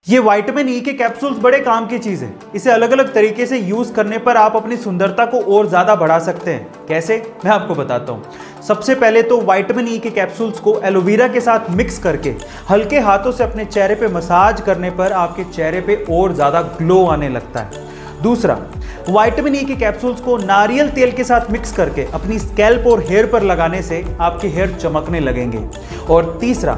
ये vitamin E के capsules बड़े काम की चीज है। इसे अलग अलग तरीके से यूज करने पर आप अपनी सुंदरता को और ज्यादा बढ़ा सकते हैं। कैसे, मैं आपको बताता हूँ। सबसे पहले तो विटामिन ई के कैप्सूल्स को एलोवेरा के साथ मिक्स करके हल्के हाथों से अपने चेहरे पे मसाज करने पर आपके चेहरे पे और ज्यादा ग्लो आने लगता है। दूसरा, विटामिन ई के कैप्सूल्स को नारियल तेल के साथ मिक्स करके अपनी स्कैल्प और हेयर पर लगाने से आपके हेयर चमकने लगेंगे। और तीसरा,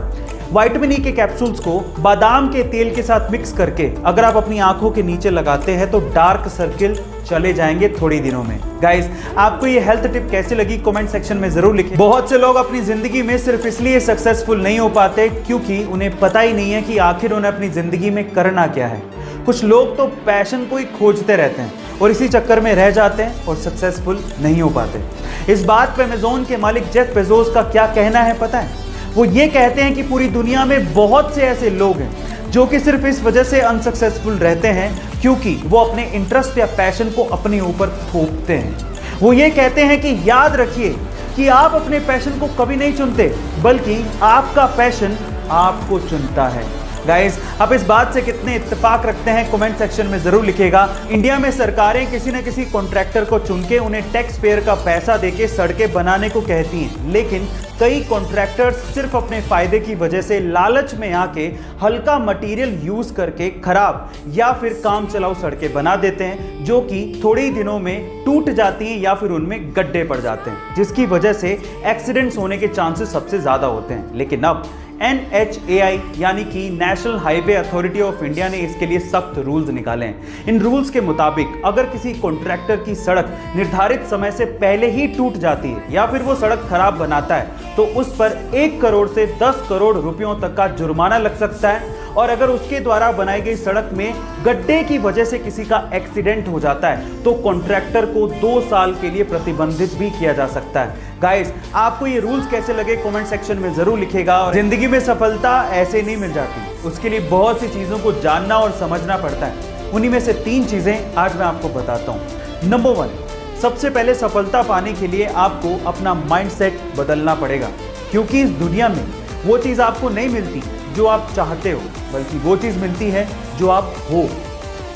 विटामिन ई के कैप्सूल्स को बादाम के तेल के साथ मिक्स करके अगर आप अपनी आंखों के नीचे लगाते हैं तो डार्क सर्किल चले जाएंगे थोड़ी दिनों में। गाइस, आपको ये हेल्थ टिप कैसी लगी कमेंट सेक्शन में जरूर लिखें। बहुत से लोग अपनी जिंदगी में सिर्फ इसलिए सक्सेसफुल नहीं हो पाते क्योंकि उन्हें पता ही नहीं है कि आखिर उन्हें अपनी जिंदगी में करना क्या है। कुछ लोग तो पैशन को ही खोजते रहते हैं और इसी चक्कर में रह जाते हैं और सक्सेसफुल नहीं हो पाते। इस बात पे अमेज़न के मालिक जेफ बेजोस का क्या कहना है पता है? वो ये कहते हैं कि पूरी दुनिया में बहुत से ऐसे लोग हैं जो कि सिर्फ इस वजह से अनसक्सेसफुल रहते हैं क्योंकि वो अपने इंटरेस्ट या पैशन को अपने ऊपर थोपते हैं। वो ये कहते हैं कि याद रखिए कि आप अपने पैशन को कभी नहीं चुनते, बल्कि आपका पैशन आपको चुनता है। गाइस, आप इस बात से कितने इत्तेफाक रखते हैं कमेंट सेक्शन में जरूर लिखिएगा। इंडिया में सरकारें किसी न किसी कॉन्ट्रैक्टर को चुन के उन्हें टैक्स पेयर का पैसा देके सड़कें बनाने को कहती हैं, लेकिन कई कॉन्ट्रैक्टर्स सिर्फ अपने फायदे की वजह से लालच में आके हल्का मटेरियल यूज करके खराब या फिर काम चलाऊ सड़कें बना देते हैं, जो कि थोड़े ही दिनों में टूट जाती हैं या फिर उनमें गड्ढे पड़ जाते हैं, जिसकी वजह से एक्सीडेंट्स होने के चांसेस सबसे ज्यादा होते हैं। लेकिन अब NHAI यानी कि national highway authority of India ने इसके लिए सख्त रूल्स निकाले हैं। इन रूल्स के मुताबिक अगर किसी कॉन्ट्रैक्टर की सड़क निर्धारित समय से पहले ही टूट जाती है या फिर वो सड़क खराब बनाता है तो उस पर 1 करोड़ से 10 करोड़ रुपयों तक का जुर्माना लग सकता है। और अगर उसके द्वारा बनाई गई सड़क में गड्ढे की वजह से किसी का एक्सीडेंट हो जाता है तो कॉन्ट्रैक्टर को 2 साल के लिए प्रतिबंधित भी किया जा सकता है। गाइस, आपको ये रूल्स कैसे लगे कमेंट सेक्शन में जरूर लिखिएगा। और जिंदगी में सफलता ऐसे नहीं मिल जाती, उसके लिए बहुत सी चीजों को जानना और समझना पड़ता है। उन्हीं में से 3 चीजें आज मैं आपको बताता हूं। नंबर 1, सबसे पहले सफलता पाने के लिए आपको अपना माइंडसेट बदलना पड़ेगा, क्योंकि इस दुनिया में वो चीज आपको नहीं मिलती जो आप चाहते हो, बल्कि वो चीज मिलती है जो आप हो।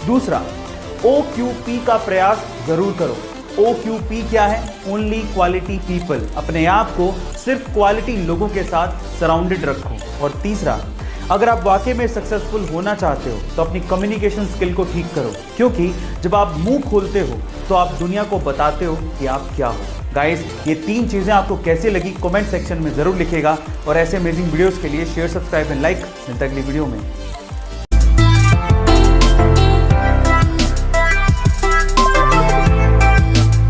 दूसरा, OQP का प्रयास जरूर करो। OQP क्या है? Only quality people. अपने आप को सिर्फ क्वालिटी लोगों के साथ सराउंडेड रखो। और तीसरा, अगर आप वाकई में सक्सेसफुल होना चाहते हो तो अपनी कम्युनिकेशन स्किल को ठीक करो, क्योंकि जब आप मुंह खोलते हो तो आप दुनिया को बताते हो कि आप क्या हो। गाइस, ये 3 चीजें आपको कैसी लगी कमेंट सेक्शन में जरूर लिखिएगा। और ऐसे अमेजिंग वीडियोस के लिए शेयर, सब्सक्राइब एंड लाइक। मिलता है अगली वीडियो में।